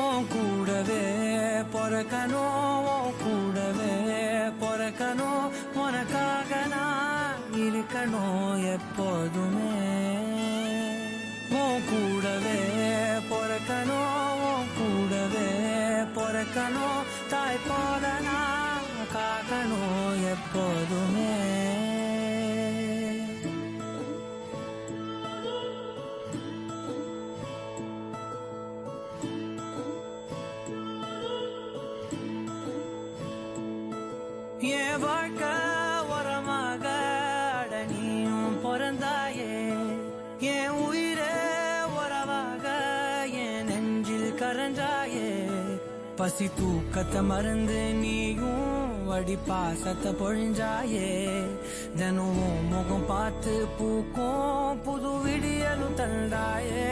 உன் கூடவே பொறக்கணும், உன் கூடவே பொறக்கணும், உனக்காக நான் இருக்கணும் எப்போதுமே. உன் கூடவே பொறக்கணும், உன் கூடவே பொறக்கணும், தாய் போல நான் காக்கணும் எப்போதுமே. என் வாழ்க்கை உரமாக அடனியும் பிறந்தாயே, என் உயிரே உறவாக என் நெஞ்சில் கரஞ்சாயே. பசி தூக்கத்தை மறந்து நீயும் வடி பாசத்தை பொழிஞ்சாயே. தினமும் முகம் பார்த்து பூக்கும் புது விடியலும் தந்தாயே.